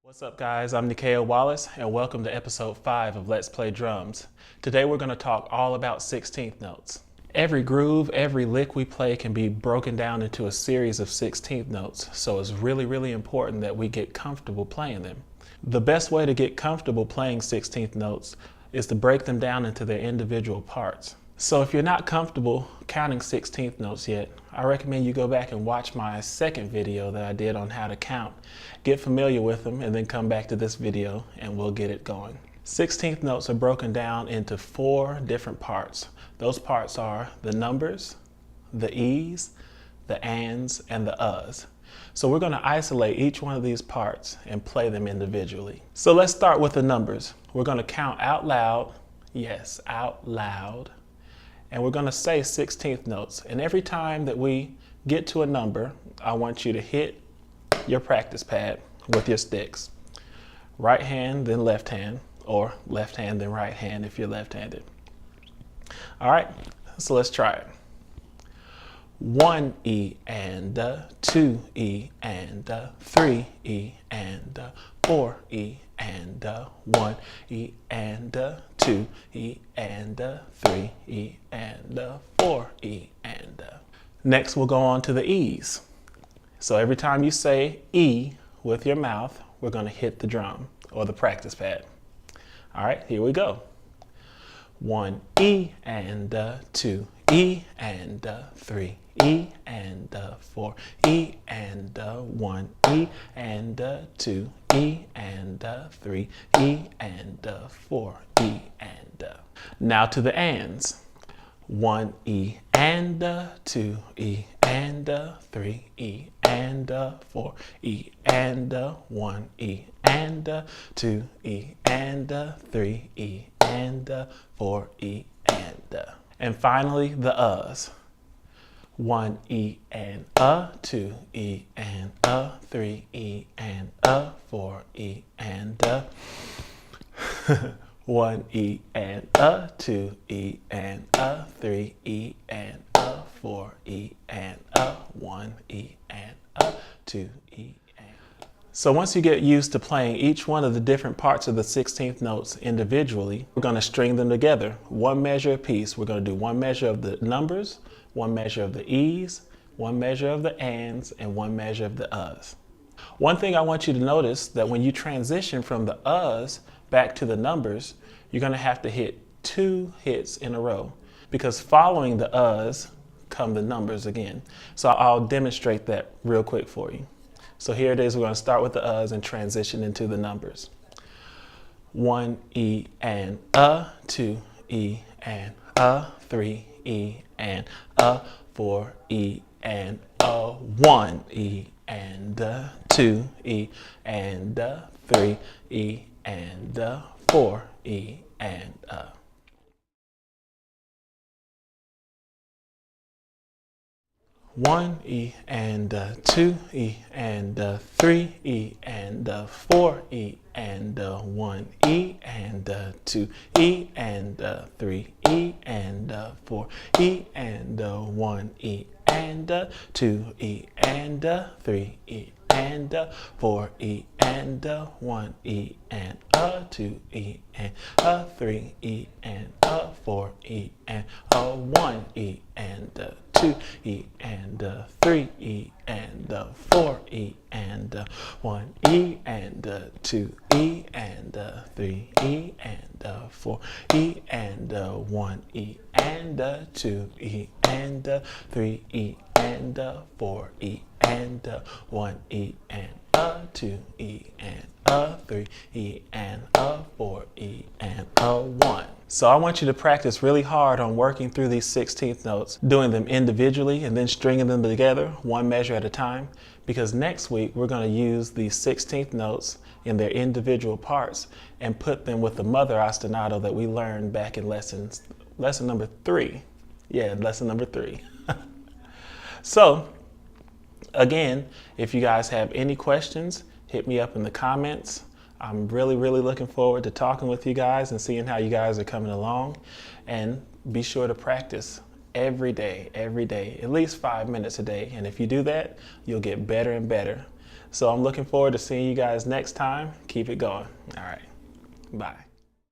What's up guys, I'm Nikao, Wallace, and welcome to episode 5 of Let's Play Drums. Today we're going to talk all about 16th notes. Every groove, every lick we play can be broken down into a series of 16th notes, so it's really important that we get comfortable playing them. The best way to get comfortable playing 16th notes is to break them down into their individual parts. So if you're not comfortable counting 16th notes yet, I recommend you go back and watch my second video that I did on how to count. Get familiar with them and then come back to this video and we'll get it going. 16th notes are broken down into 4 different parts. Those parts are the numbers, the E's, the ands, and the uhs. So we're going to isolate each one of these parts and play them individually. So let's start with the numbers. We're going to count out loud, yes, out loud. And we're going to say 16th notes. And every time that we get to a number, I want you to hit your practice pad with your sticks. Right hand, then left hand, or left hand, then right hand if you're left-handed. All right, so let's try it. 1 E and 2 E and 3 E and 4 E and 1 E and 2 E and 3 E and 4 E and. Next we'll go on to the E's. So every time you say E with your mouth, we're going to hit the drum or the practice pad. All right, here we go. 1 E and 2 E and 3 E and 4 E and 1 E and 2 E and 3 E and 4 E and. Now to the ands. 1 E and 2 E and 3 E and 4 E and 1 E and 2 E and 3 E and 4 E and. And finally the uhs. 1 E and 2 E and 3 E and 4 E and 1 E and 2 E and 3 E and 4 E and 1 E and 2 E and. So once you get used to playing each one of the different parts of the 16th notes individually, we're going to string them together, one measure apiece. We're going to do one measure of the numbers, one measure of the E's, one measure of the ands, and one measure of the uhs. One thing I want you to notice that when you transition from the uhs back to the numbers, you're going to have to hit 2 hits in a row because following the uhs come the numbers again. So I'll demonstrate that real quick for you. So here it is. We're going to start with the uhs and transition into the numbers. 1 E and 2 E and 3 E and 4 E and 1 E and 2 E and 3 E and 4 E and 1 E and 2 E and 3 E and 4 E and 1 E and 2 E and 3 E and 4 E and 1 E and 2 E and 3 E and 4 E and 1 E and 2 E and 3 E and 4 E and 1 E and 2 E and 3 E and 4 E and 1 E and 2 E and 3 E and 4 E and 1 E and 2 E and 3 E and 4 E and 1 E and 2 E and 3 E and 4 E and 1. So I want you to practice really hard on working through these 16th notes, doing them individually and then stringing them together one measure at a time, because next week we're going to use these 16th notes in their individual parts and put them with the mother ostinato that we learned back in lesson number 3. Yeah, lesson number 3. So again, if you guys have any questions, hit me up in the comments. I'm really looking forward to talking with you guys and seeing how you guys are coming along. And be sure to practice every day, at least 5 minutes a day. And if you do that, you'll get better and better. So I'm looking forward to seeing you guys next time. Keep it going. All right, bye.